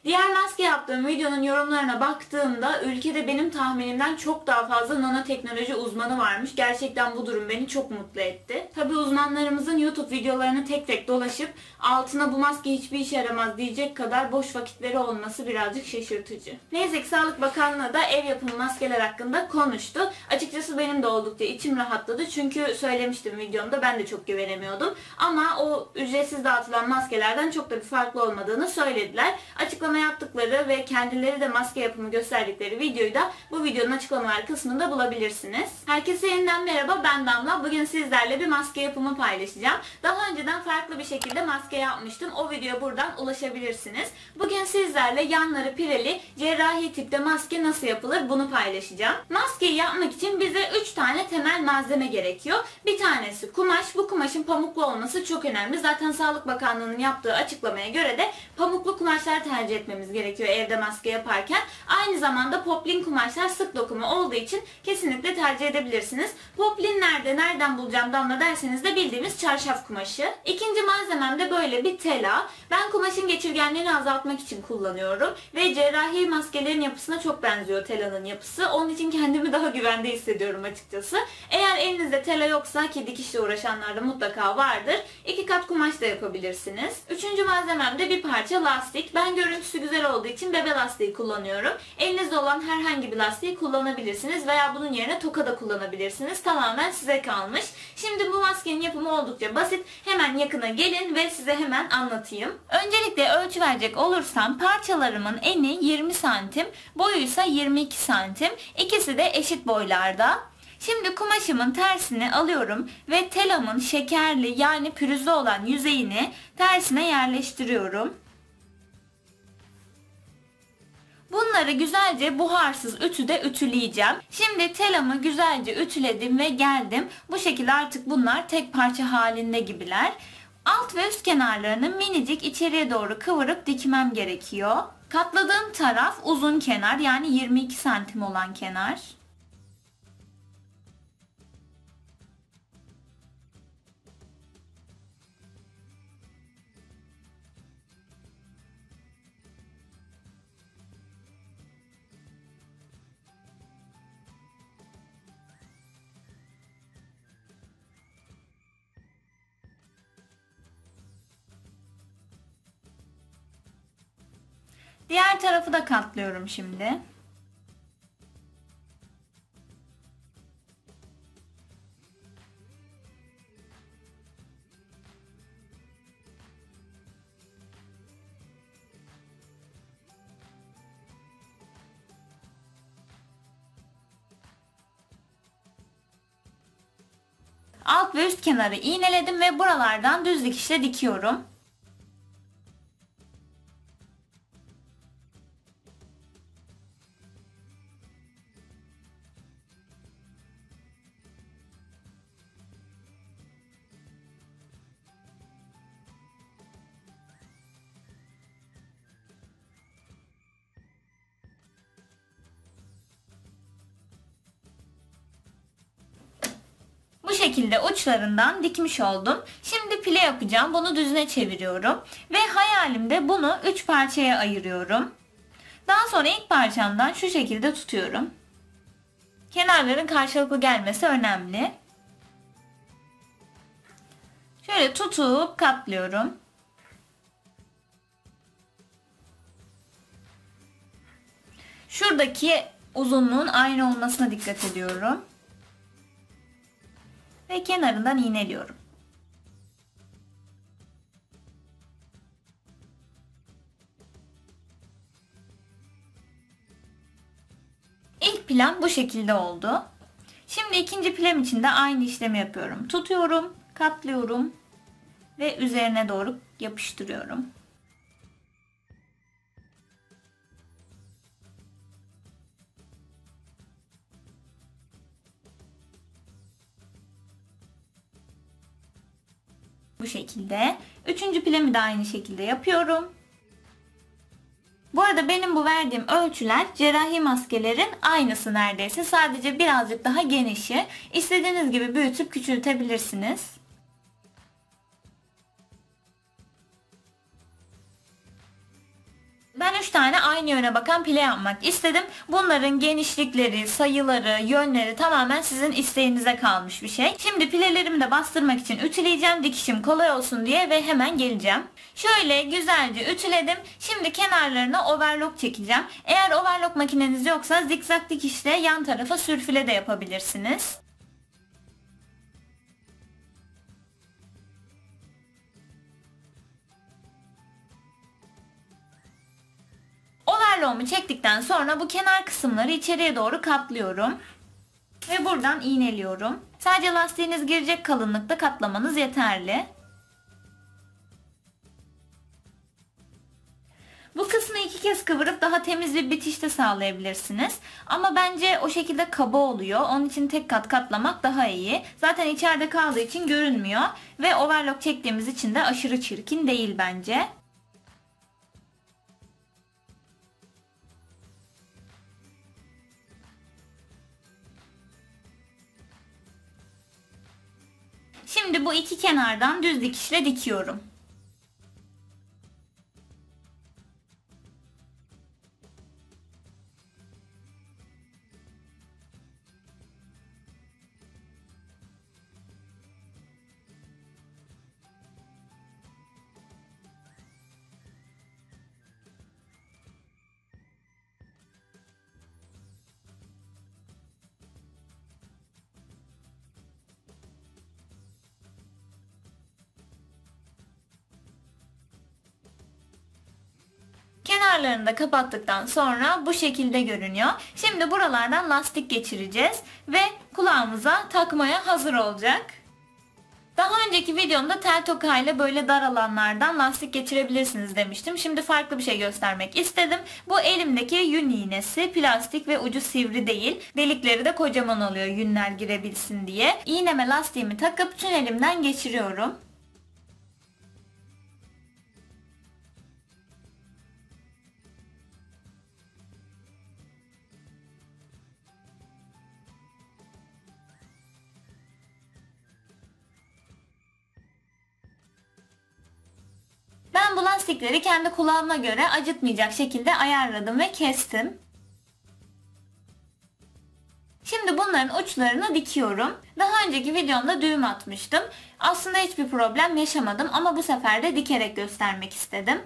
Diğer maske yaptığım videonun yorumlarına baktığımda ülkede benim tahminimden çok daha fazla nanoteknoloji uzmanı varmış. Gerçekten bu durum beni çok mutlu etti. Tabi uzmanlarımızın YouTube videolarını tek tek dolaşıp altına bu maske hiçbir işe yaramaz diyecek kadar boş vakitleri olması birazcık şaşırtıcı. Neyse ki Sağlık Bakanlığı da ev yapımı maskeler hakkında konuştu. Açıkçası benim de oldukça içim rahatladı. Çünkü söylemiştim videomda, ben de çok güvenemiyordum. Ama o ücretsiz dağıtılan maskelerden çok da bir farklı olmadığını söylediler. Açıklama yaptıkları ve kendileri de maske yapımı gösterdikleri videoyu da bu videonun açıklamalar kısmında bulabilirsiniz. Herkese yeniden merhaba, ben Damla. Bugün sizlerle bir maske yapımı paylaşacağım. Daha önceden farklı bir şekilde maske yapmıştım. O videoya buradan ulaşabilirsiniz. Bugün sizlerle yanları pireli cerrahi tipte maske nasıl yapılır bunu paylaşacağım. Maskeyi yapmak için bize 3 tane temel malzeme gerekiyor. Bir tanesi kumaş. Bu kumaşın pamuklu olması çok önemli. Zaten Sağlık Bakanlığı'nın yaptığı açıklamaya göre de pamuklu kumaşlar tercih etmemiz gerekiyor evde maske yaparken. Aynı zamanda poplin kumaşlar sık dokumu olduğu için kesinlikle tercih edebilirsiniz. Poplin nereden bulacağım Damla derseniz de bildiğimiz çarşaf kumaşı. İkinci malzemem de böyle bir tela. Ben kumaşın geçirgenliğini azaltmak için kullanıyorum ve cerrahi maskelerin yapısına çok benziyor telanın yapısı. Onun için kendimi daha güvende hissediyorum açıkçası. Eğer elinizde tela yoksa, ki dikişle uğraşanlarda mutlaka vardır, 2 kat kumaş da yapabilirsiniz. Üçüncü malzemem de bir parça lastik. Ben görüntüsü güzel olduğu için bebe lastiği kullanıyorum. Elinizde olan herhangi bir lastiği kullanabilirsiniz veya bunun yerine toka da kullanabilirsiniz. Tamamen size kalmış. Şimdi bu maskenin yapımı oldukça basit. Hemen yakına gelin ve size hemen anlatayım. Öncelikle ölçü verecek olursam parçalarımın eni 20 santim, boyuysa 22 santim. İkisi de eşit boylarda. Şimdi kumaşımın tersini alıyorum ve telamın şekerli yani pürüzlü olan yüzeyini tersine yerleştiriyorum. Bunları güzelce buharsız ütüde ütüleyeceğim. Şimdi telamı güzelce ütüledim ve geldim. Bu şekilde artık bunlar tek parça halinde gibiler. Alt ve üst kenarlarını minicik içeriye doğru kıvırıp dikmem gerekiyor. Katladığım taraf uzun kenar, yani 22 santim olan kenar. Diğer tarafı da katlıyorum şimdi. Alt ve üst kenarı iğneledim ve buralardan düz dikişle dikiyorum. Bu şekilde uçlarından dikmiş oldum. Şimdi pile yapacağım. Bunu düzine çeviriyorum. Ve hayalimde bunu 3 parçaya ayırıyorum. Daha sonra ilk parçamdan şu şekilde tutuyorum. Kenarların karşılıklı gelmesi önemli. Şöyle tutup katlıyorum. Şuradaki uzunluğun aynı olmasına dikkat ediyorum. Ve kenarından iğneliyorum. İlk plan bu şekilde oldu. Şimdi ikinci plan için de aynı işlemi yapıyorum. Tutuyorum, katlıyorum ve üzerine doğru yapıştırıyorum. Bu şekilde. Üçüncü plemi de aynı şekilde yapıyorum. Bu arada benim bu verdiğim ölçüler cerrahi maskelerin aynısı neredeyse. Sadece birazcık daha genişi. İstediğiniz gibi büyütüp küçültebilirsiniz. Ben 3 tane aynı yöne bakan pile yapmak istedim. Bunların genişlikleri, sayıları, yönleri tamamen sizin isteğinize kalmış bir şey. Şimdi pilelerimi de bastırmak için ütüleyeceğim. Dikişim kolay olsun diye ve hemen geleceğim. Şöyle güzelce ütüledim. Şimdi kenarlarına overlock çekeceğim. Eğer overlock makineniz yoksa zikzak dikişle yan tarafa sürfüle de yapabilirsiniz. Overlock'umu çektikten sonra bu kenar kısımları içeriye doğru katlıyorum. Ve buradan iğneliyorum. Sadece lastiğiniz girecek kalınlıkta katlamanız yeterli. Bu kısmı 2 kez kıvırıp daha temiz bir bitiş de sağlayabilirsiniz. Ama bence o şekilde kaba oluyor. Onun için tek kat katlamak daha iyi. Zaten içeride kaldığı için görünmüyor. Ve overlock çektiğimiz için de aşırı çirkin değil bence. Şimdi bu iki kenardan düz dikişle dikiyorum. Kenarlarını da kapattıktan sonra bu şekilde görünüyor. Şimdi buralardan lastik geçireceğiz ve kulağımıza takmaya hazır olacak. Daha önceki videomda tel tokayla böyle dar alanlardan lastik geçirebilirsiniz demiştim. Şimdi farklı bir şey göstermek istedim. Bu elimdeki yün iğnesi, plastik ve ucu sivri değil. Delikleri de kocaman oluyor yünler girebilsin diye. İğneme lastiğimi takıp tünelimden geçiriyorum. Ben bu lastikleri kendi kulağıma göre acıtmayacak şekilde ayarladım ve kestim. Şimdi bunların uçlarını dikiyorum. Daha önceki videomda düğüm atmıştım. Aslında hiçbir problem yaşamadım ama bu sefer de dikerek göstermek istedim.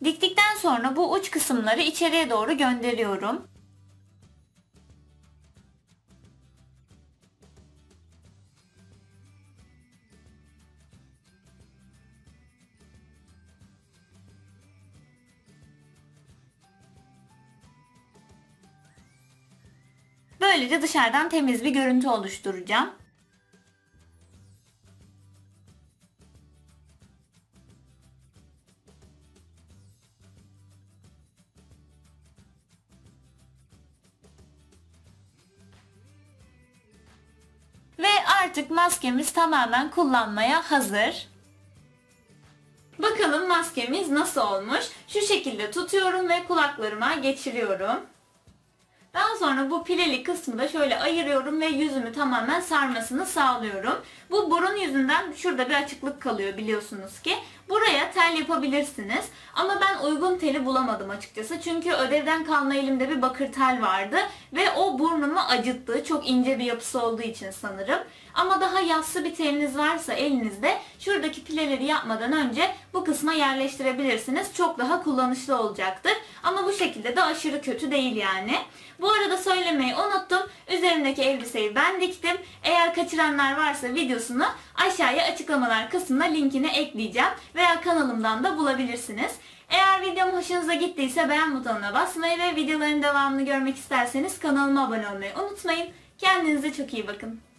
Diktikten sonra bu uç kısımları içeriye doğru gönderiyorum. Böylece dışarıdan temiz bir görüntü oluşturacağım. Ve artık maskemiz tamamen kullanmaya hazır. Bakalım maskemiz nasıl olmuş? Şu şekilde tutuyorum ve kulaklarıma geçiriyorum. Daha sonra bu pileli kısmı da şöyle ayırıyorum ve yüzümü tamamen sarmasını sağlıyorum. Bu burun yüzünden şurada bir açıklık kalıyor biliyorsunuz ki. Buraya tel yapabilirsiniz. Ama ben uygun teli bulamadım açıkçası. Çünkü ödevden kalma elimde bir bakır tel vardı. Ve o burnumu acıttı. Çok ince bir yapısı olduğu için sanırım. Ama daha yassı bir teliniz varsa elinizde şuradaki pileleri yapmadan önce bu kısma yerleştirebilirsiniz. Çok daha kullanışlı olacaktır. Ama bu şekilde de aşırı kötü değil yani. Bu arada söylemeyi unuttum. Üzerimdeki elbiseyi ben diktim. Eğer kaçıranlar varsa videosunu aşağıya açıklamalar kısmına linkini ekleyeceğim. Veya kanalımdan da bulabilirsiniz. Eğer videom hoşunuza gittiyse beğen butonuna basmayı ve videoların devamını görmek isterseniz kanalıma abone olmayı unutmayın. Kendinize çok iyi bakın.